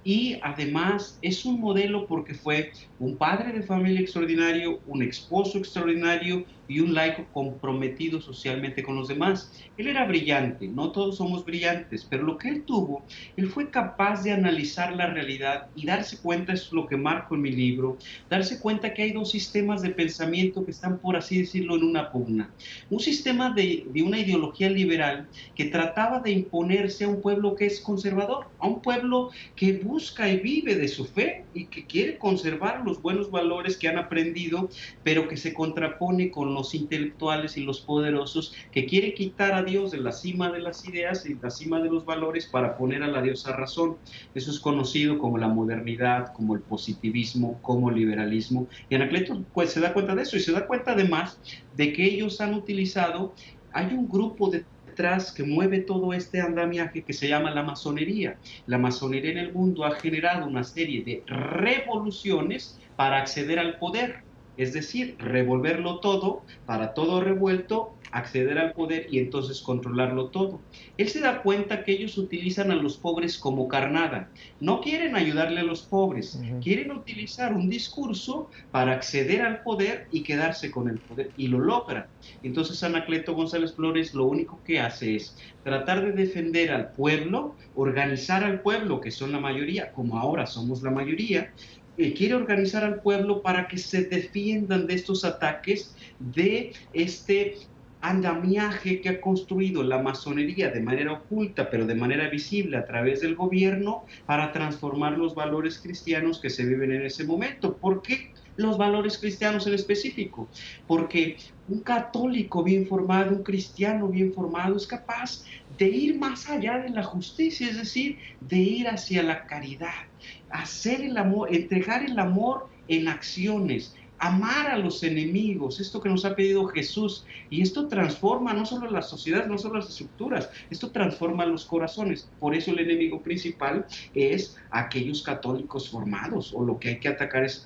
Y además es un modelo porque fue un padre de familia extraordinario, un esposo extraordinario y un laico comprometido socialmente con los demás. Él era brillante, no todos somos brillantes, pero lo que él tuvo, él fue capaz de analizar la realidad y darse cuenta, eso es lo que marco en mi libro, darse cuenta que hay dos sistemas de pensamiento que están, por así decirlo, en una pugna. Un sistema de una ideología liberal que trataba de imponerse a un pueblo que es conservador, a un pueblo que busca y vive de su fe y que quiere conservar los buenos valores que han aprendido, pero que se contrapone con los intelectuales y los poderosos que quieren quitar a Dios de la cima de las ideas y la cima de los valores para poner a la diosa razón. Eso es conocido como la modernidad, como el positivismo, como el liberalismo. Y Anacleto pues se da cuenta de eso y se da cuenta además de que ellos han utilizado, hay un grupo detrás que mueve todo este andamiaje que se llama la masonería. La masonería en el mundo ha generado una serie de revoluciones para acceder al poder, es decir, revolverlo todo, para todo revuelto, acceder al poder y entonces controlarlo todo. Él se da cuenta que ellos utilizan a los pobres como carnada. No quieren ayudarle a los pobres, quieren utilizar un discurso para acceder al poder y quedarse con el poder, y lo logran. Entonces Anacleto González Flores lo único que hace es tratar de defender al pueblo, organizar al pueblo, que son la mayoría, como ahora somos la mayoría, quiere organizar al pueblo para que se defiendan de estos ataques, de este andamiaje que ha construido la masonería de manera oculta, pero de manera visible a través del gobierno, para transformar los valores cristianos que se viven en ese momento. ¿Por qué? los valores cristianos en específico, porque un católico bien formado, un cristiano bien formado, es capaz de ir más allá de la justicia, es decir, de ir hacia la caridad, hacer el amor, entregar el amor en acciones, amar a los enemigos, esto que nos ha pedido Jesús, y esto transforma no solo la sociedad, no solo las estructuras, esto transforma los corazones. Por eso el enemigo principal es aquellos católicos formados, o lo que hay que atacar es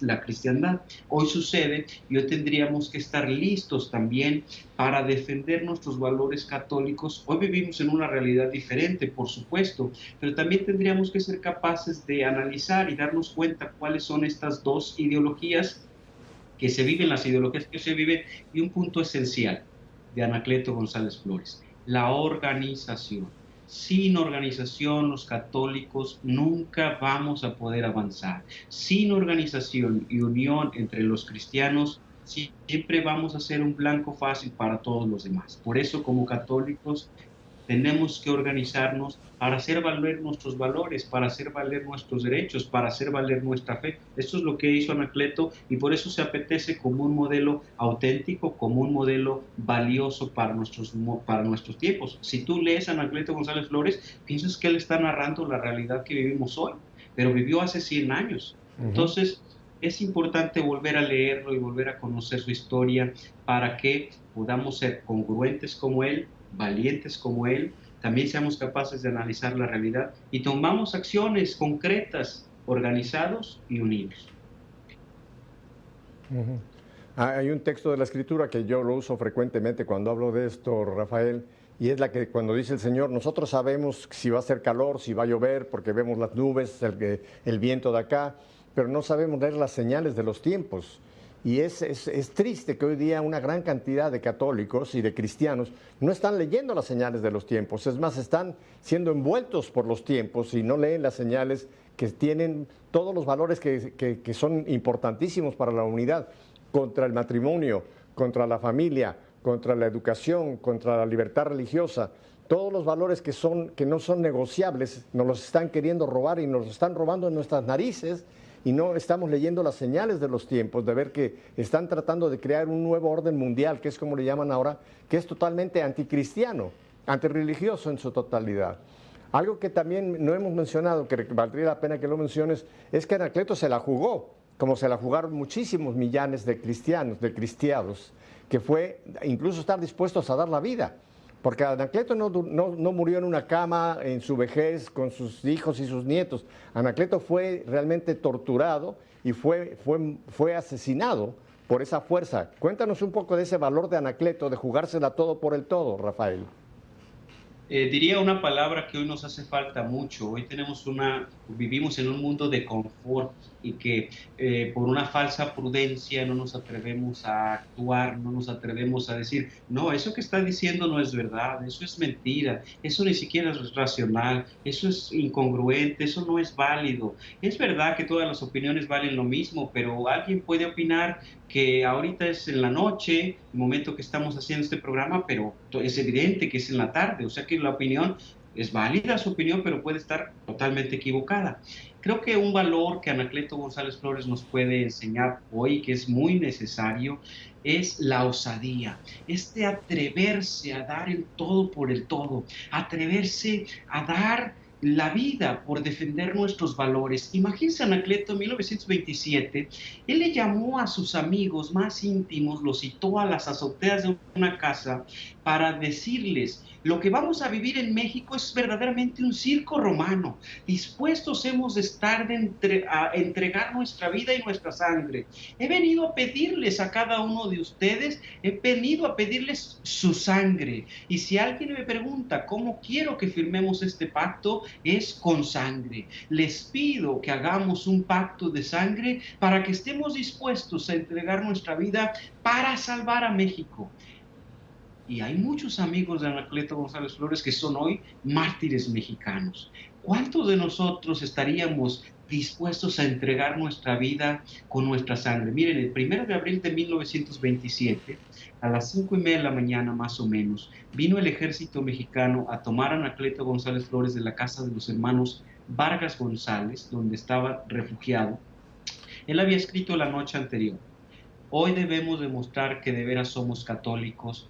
la cristiandad. Hoy sucede y hoy tendríamos que estar listos también para defender nuestros valores católicos. Hoy vivimos en una realidad diferente, por supuesto, pero también tendríamos que ser capaces de analizar y darnos cuenta cuáles son estas dos ideologías que se viven, las ideologías que se viven, y un punto esencial de Anacleto González Flores, la organización. Sin organización, los católicos nunca vamos a poder avanzar. Sin organización y unión entre los cristianos, siempre vamos a ser un blanco fácil para todos los demás. Por eso, como católicos, tenemos que organizarnos para hacer valer nuestros valores, para hacer valer nuestros derechos, para hacer valer nuestra fe. Esto es lo que hizo Anacleto y por eso se apetece como un modelo auténtico, como un modelo valioso para nuestros tiempos. Si tú lees a Anacleto González Flores, piensas que él está narrando la realidad que vivimos hoy, pero vivió hace 100 años. Entonces, es importante volver a leerlo y volver a conocer su historia para que podamos ser congruentes como él, valientes como él, también seamos capaces de analizar la realidad y tomamos acciones concretas, organizados y unidos. Hay un texto de la Escritura que yo lo uso frecuentemente cuando hablo de esto, Rafael, y es la que cuando dice el Señor, nosotros sabemos si va a hacer calor, si va a llover, porque vemos las nubes, el viento de acá, pero no sabemos leer las señales de los tiempos. Y es triste que hoy día una gran cantidad de católicos y de cristianos no están leyendo las señales de los tiempos. Es más, están siendo envueltos por los tiempos y no leen las señales que tienen todos los valores que son importantísimos para la unidad, contra el matrimonio, contra la familia, contra la educación, contra la libertad religiosa. Todos los valores que no son negociables nos los están queriendo robar y nos los están robando en nuestras narices. Y no estamos leyendo las señales de los tiempos, de ver que están tratando de crear un nuevo orden mundial, que es como le llaman ahora, que es totalmente anticristiano, antirreligioso en su totalidad. Algo que también no hemos mencionado, que valdría la pena que lo menciones, es que Anacleto se la jugó, como se la jugaron muchísimos millares de cristianos, de cristianos, que fue incluso estar dispuestos a dar la vida. Porque Anacleto no murió en una cama en su vejez con sus hijos y sus nietos. Anacleto fue realmente torturado y fue asesinado por esa fuerza. Cuéntanos un poco de ese valor de Anacleto, de jugársela todo por el todo, Rafael. Diría una palabra que hoy nos hace falta mucho. Hoy vivimos en un mundo de confort y que por una falsa prudencia no nos atrevemos a actuar, no nos atrevemos a decir, no, eso que está diciendo no es verdad, eso es mentira, eso ni siquiera es racional, eso es incongruente, eso no es válido. Es verdad que todas las opiniones valen lo mismo, pero alguien puede opinar que ahorita es en la noche, el momento que estamos haciendo este programa, pero es evidente que es en la tarde, o sea que la opinión es válida, su opinión, pero puede estar totalmente equivocada. Creo que un valor que Anacleto González Flores nos puede enseñar hoy, que es muy necesario, es la osadía, este atreverse a dar el todo por el todo, atreverse a dar la vida por defender nuestros valores. Imagínense Anacleto en 1927, él le llamó a sus amigos más íntimos, los citó a las azoteas de una casa para decirles, lo que vamos a vivir en México es verdaderamente un circo romano. Dispuestos hemos de estar a entregar nuestra vida y nuestra sangre. He venido a pedirles a cada uno de ustedes, he venido a pedirles su sangre. Y si alguien me pregunta cómo quiero que firmemos este pacto, es con sangre. Les pido que hagamos un pacto de sangre para que estemos dispuestos a entregar nuestra vida para salvar a México. Y hay muchos amigos de Anacleto González Flores que son hoy mártires mexicanos. ¿Cuántos de nosotros estaríamos dispuestos a entregar nuestra vida con nuestra sangre? Miren, el 1 de abril de 1927, a las 5:30 de la mañana más o menos, vino el ejército mexicano a tomar a Anacleto González Flores de la casa de los hermanos Vargas González, donde estaba refugiado. Él había escrito la noche anterior: hoy debemos demostrar que de veras somos católicos,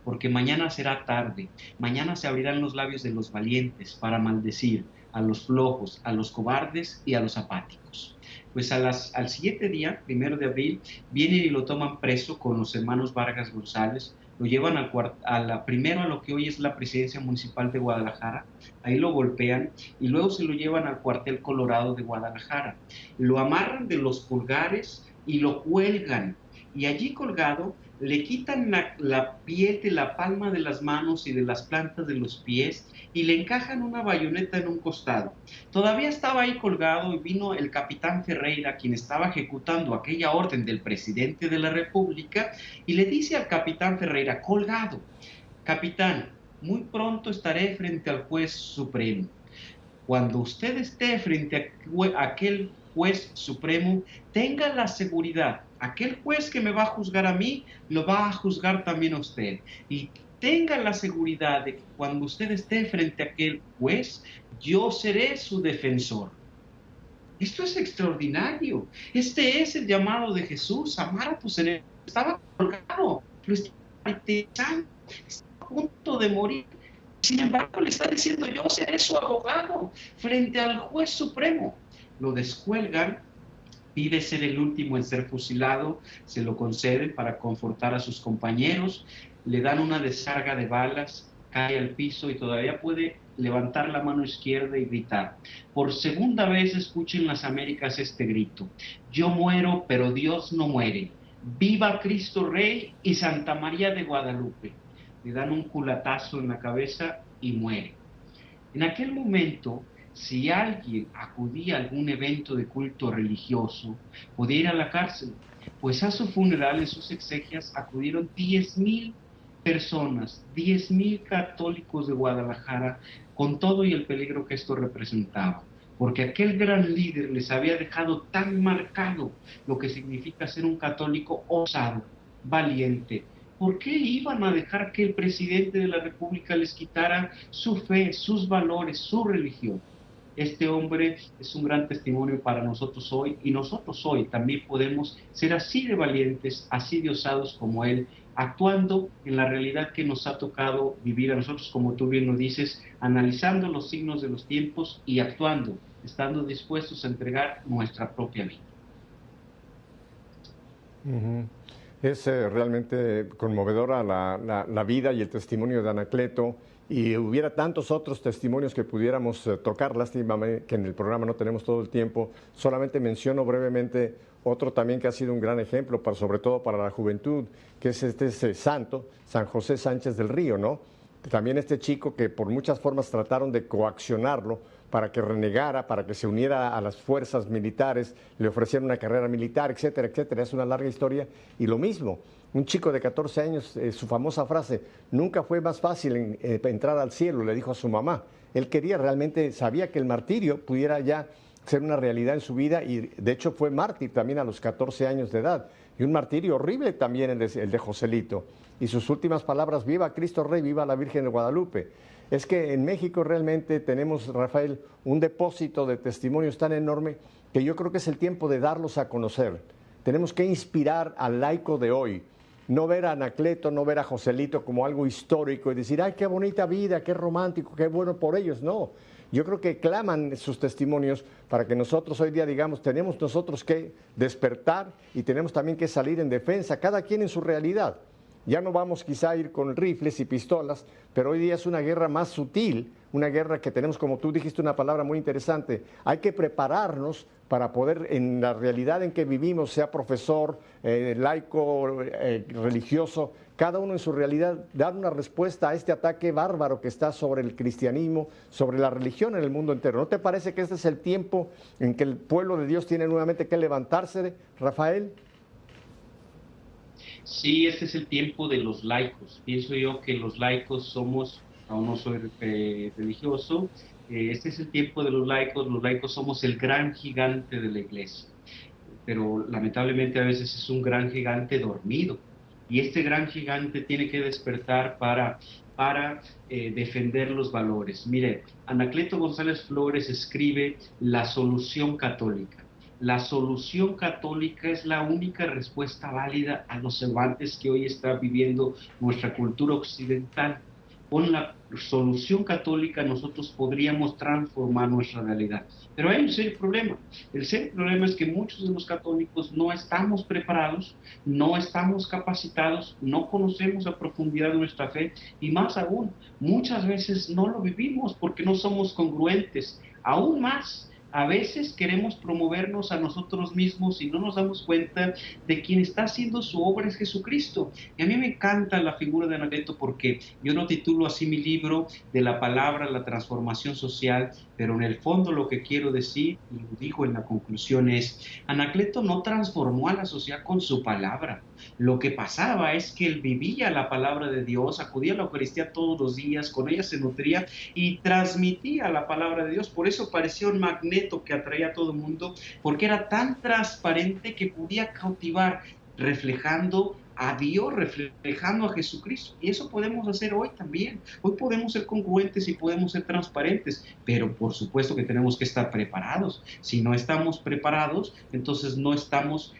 porque mañana será tarde. Mañana se abrirán los labios de los valientes para maldecir a los flojos, a los cobardes y a los apáticos. Pues al siguiente día, 1 de abril, vienen y lo toman preso con los hermanos Vargas González, lo llevan primero a lo que hoy es la presidencia municipal de Guadalajara, ahí lo golpean y luego se lo llevan al cuartel Colorado de Guadalajara. Lo amarran de los pulgares y lo cuelgan, y allí colgado le quitan la piel de la palma de las manos y de las plantas de los pies y le encajan una bayoneta en un costado. Todavía estaba ahí colgado y vino el capitán Ferreira, quien estaba ejecutando aquella orden del presidente de la República, y le dice al capitán Ferreira, colgado: capitán, muy pronto estaré frente al juez supremo. Cuando usted esté frente a aquel juez supremo, tenga la seguridad, aquel juez que me va a juzgar a mí, lo va a juzgar también a usted. Y tenga la seguridad de que cuando usted esté frente a aquel juez, yo seré su defensor. Esto es extraordinario. Este es el llamado de Jesús: amar a tus enemigos. Estaba colgado, lo estaba martirizando, estaba a punto de morir. Sin embargo, le está diciendo: yo seré su abogado frente al juez supremo. Lo descuelgan, pide ser el último en ser fusilado, se lo conceden para confortar a sus compañeros, le dan una descarga de balas, cae al piso y todavía puede levantar la mano izquierda y gritar. Por segunda vez escucho en las Américas este grito: yo muero, pero Dios no muere. ¡Viva Cristo Rey y Santa María de Guadalupe! Le dan un culatazo en la cabeza y muere. En aquel momento, si alguien acudía a algún evento de culto religioso, podía ir a la cárcel, pues a su funeral, en sus exequias, acudieron 10,000 personas, 10,000 católicos de Guadalajara, con todo y el peligro que esto representaba, porque aquel gran líder les había dejado tan marcado lo que significa ser un católico osado, valiente. ¿Por qué iban a dejar que el presidente de la República les quitara su fe, sus valores, su religión? Este hombre es un gran testimonio para nosotros hoy, y nosotros hoy también podemos ser así de valientes, así de osados como él, actuando en la realidad que nos ha tocado vivir a nosotros, como tú bien lo dices, analizando los signos de los tiempos y actuando, estando dispuestos a entregar nuestra propia vida. Uh-huh. Es realmente conmovedora la vida y el testimonio de Anacleto, y hubiera tantos otros testimonios que pudiéramos tocar. Lástima que en el programa no tenemos todo el tiempo. Solamente menciono brevemente otro también que ha sido un gran ejemplo, sobre todo para la juventud, que es este santo, San José Sánchez del Río, ¿no? También este chico que por muchas formas trataron de coaccionarlo para que renegara, para que se uniera a las fuerzas militares, le ofrecieron una carrera militar, etcétera, etcétera. Es una larga historia. Y lo mismo, un chico de 14 años, su famosa frase: nunca fue más fácil entrar al cielo, le dijo a su mamá. Él quería, realmente sabía que el martirio pudiera ya ser una realidad en su vida, y de hecho fue mártir también a los 14 años de edad. Y un martirio horrible también el de Joselito. Y sus últimas palabras: viva Cristo Rey, viva la Virgen de Guadalupe. Es que en México realmente tenemos, Rafael, un depósito de testimonios tan enorme que yo creo que es el tiempo de darlos a conocer. Tenemos que inspirar al laico de hoy, no ver a Anacleto, no ver a Joselito como algo histórico y decir: ay, qué bonita vida, qué romántico, qué bueno por ellos. No, yo creo que claman sus testimonios para que nosotros hoy día digamos: tenemos nosotros que despertar y tenemos también que salir en defensa, cada quien en su realidad. Ya no vamos quizá a ir con rifles y pistolas, pero hoy día es una guerra más sutil, una guerra que tenemos, como tú dijiste una palabra muy interesante: hay que prepararnos para poder, en la realidad en que vivimos, sea profesor, laico, religioso, cada uno en su realidad, dar una respuesta a este ataque bárbaro que está sobre el cristianismo, sobre la religión en el mundo entero. ¿No te parece que este es el tiempo en que el pueblo de Dios tiene nuevamente que levantarse, Rafael? Sí, este es el tiempo de los laicos. Pienso yo que los laicos somos, aún no soy religioso, este es el tiempo de los laicos somos el gran gigante de la iglesia, pero lamentablemente a veces es un gran gigante dormido, y este gran gigante tiene que despertar para defender los valores. Mire, Anacleto González Flores escribe La Solución Católica. la solución católica es la única respuesta válida a los embates que hoy está viviendo nuestra cultura occidental. Con la solución católica nosotros podríamos transformar nuestra realidad. Pero hay un serio problema. El serio problema es que muchos de los católicos no estamos preparados, no estamos capacitados, no conocemos a profundidad nuestra fe y más aún, muchas veces no lo vivimos porque no somos congruentes. Aún más, a veces queremos promovernos a nosotros mismos y no nos damos cuenta de quien está haciendo su obra es Jesucristo. Y a mí me encanta la figura de Anacleto porque yo no titulo así mi libro de la palabra, la transformación social, pero en el fondo lo que quiero decir, y lo digo en la conclusión, es Anacleto no transformó a la sociedad con su palabra. Lo que pasaba es que él vivía la palabra de Dios, acudía a la Eucaristía todos los días, con ella se nutría y transmitía la palabra de Dios. Por eso parecía un magneto que atraía a todo el mundo, porque era tan transparente que podía cautivar, reflejando a Dios, reflejando a Jesucristo. Y eso podemos hacer hoy también. Hoy podemos ser congruentes y podemos ser transparentes, pero por supuesto que tenemos que estar preparados. Si no estamos preparados, entonces no estamos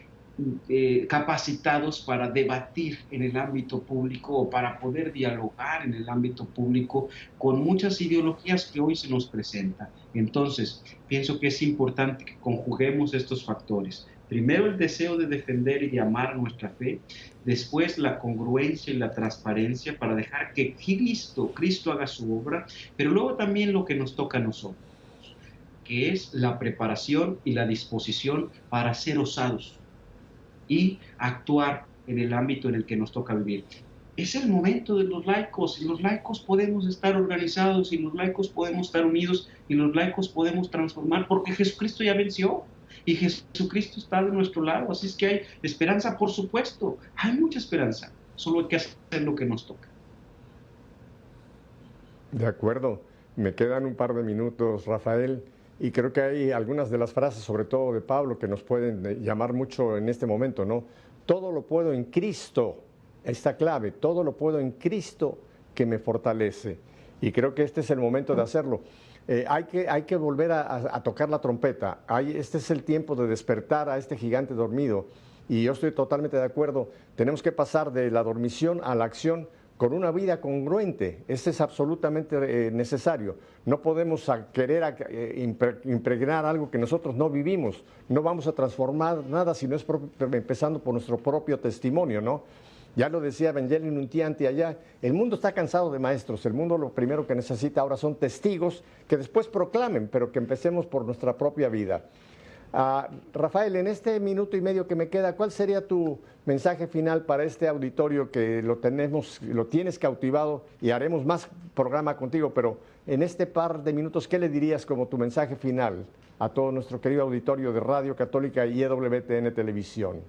capacitados para debatir en el ámbito público o para poder dialogar en el ámbito público con muchas ideologías que hoy se nos presentan. Entonces, pienso que es importante que conjuguemos estos factores. Primero, el deseo de defender y de amar nuestra fe. Después, la congruencia y la transparencia para dejar que Cristo haga su obra. Pero luego también lo que nos toca a nosotros, que es la preparación y la disposición para ser osados y actuar en el ámbito en el que nos toca vivir. Es el momento de los laicos, y los laicos podemos estar organizados, y los laicos podemos estar unidos, y los laicos podemos transformar, porque Jesucristo ya venció, y Jesucristo está de nuestro lado, así es que hay esperanza, por supuesto, hay mucha esperanza, solo hay que hacer lo que nos toca. De acuerdo, me quedan un par de minutos, Rafael. Y creo que hay algunas de las frases, sobre todo de Pablo, que nos pueden llamar mucho en este momento, ¿no? Todo lo puedo en Cristo, esta clave, todo lo puedo en Cristo que me fortalece. Y creo que este es el momento de hacerlo. Hay que volver a tocar la trompeta. Este es el tiempo de despertar a este gigante dormido. Y yo estoy totalmente de acuerdo. Tenemos que pasar de la dormición a la acción con una vida congruente. Eso es absolutamente necesario. No podemos querer impregnar algo que nosotros no vivimos. No vamos a transformar nada si no es empezando por nuestro propio testimonio, ¿no? Ya lo decía Benjamín Nuntianti allá, el mundo está cansado de maestros. El mundo lo primero que necesita ahora son testigos que después proclamen, pero que empecemos por nuestra propia vida. Rafael, en este minuto y medio que me queda, ¿cuál sería tu mensaje final para este auditorio que lo tienes cautivado y haremos más programa contigo? Pero en este par de minutos, ¿qué le dirías como tu mensaje final a todo nuestro querido auditorio de Radio Católica y EWTN Televisión?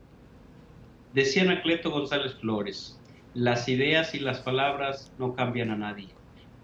Decía Anacleto González Flores, las ideas y las palabras no cambian a nadie,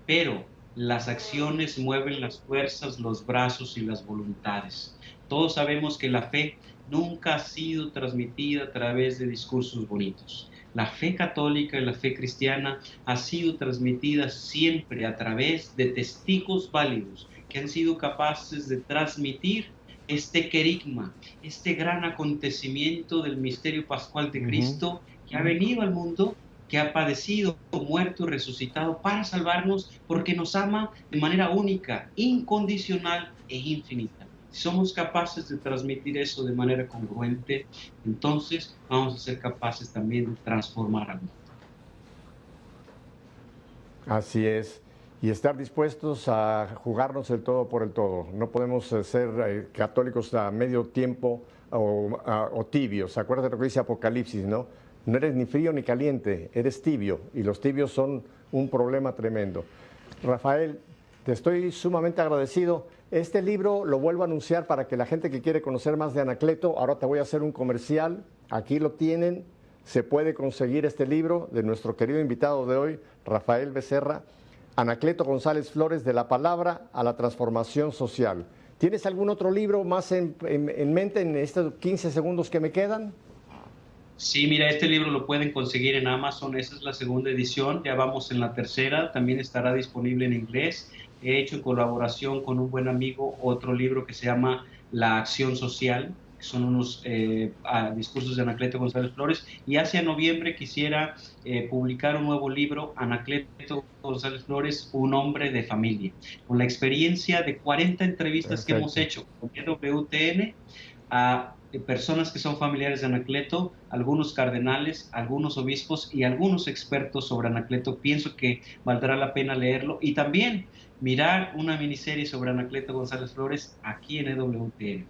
pero las acciones mueven las fuerzas, los brazos y las voluntades. Todos sabemos que la fe nunca ha sido transmitida a través de discursos bonitos. La fe católica y la fe cristiana ha sido transmitida siempre a través de testigos válidos que han sido capaces de transmitir este querigma, este gran acontecimiento del misterio pascual de Cristo que ha venido al mundo, que ha padecido, muerto y resucitado para salvarnos porque nos ama de manera única, incondicional e infinita. Si somos capaces de transmitir eso de manera congruente, entonces vamos a ser capaces también de transformar al mundo. Así es. Y estar dispuestos a jugarnos el todo por el todo. No podemos ser católicos a medio tiempo o tibios. Acuérdate lo que dice Apocalipsis, ¿no? No eres ni frío ni caliente, eres tibio. Y los tibios son un problema tremendo. Rafael, te estoy sumamente agradecido. Este libro lo vuelvo a anunciar para que la gente que quiere conocer más de Anacleto, ahora te voy a hacer un comercial. Aquí lo tienen. Se puede conseguir este libro de nuestro querido invitado de hoy, Rafael Becerra. Anacleto González Flores, de la palabra a la transformación social. ¿Tienes algún otro libro más en mente en estos 15 segundos que me quedan? Sí, mira, este libro lo pueden conseguir en Amazon, esa es la segunda edición, ya vamos en la tercera, también estará disponible en inglés. He hecho en colaboración con un buen amigo otro libro que se llama La Acción Social, que son unos discursos de Anacleto González Flores, y hacia noviembre quisiera publicar un nuevo libro, Anacleto González Flores, un hombre de familia, con la experiencia de 40 entrevistas que hemos hecho con EWTN a personas que son familiares de Anacleto, algunos cardenales, algunos obispos y algunos expertos sobre Anacleto. Pienso que valdrá la pena leerlo y también mirar una miniserie sobre Anacleto González Flores aquí en EWTN.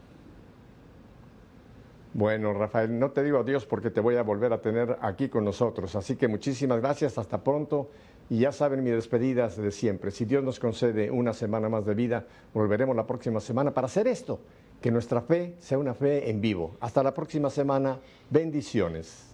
Bueno, Rafael, no te digo adiós porque te voy a volver a tener aquí con nosotros. Así que muchísimas gracias, hasta pronto. Y ya saben, mi despedida es de siempre. Si Dios nos concede una semana más de vida, volveremos la próxima semana para hacer esto, que nuestra fe sea una fe en vivo. Hasta la próxima semana. Bendiciones.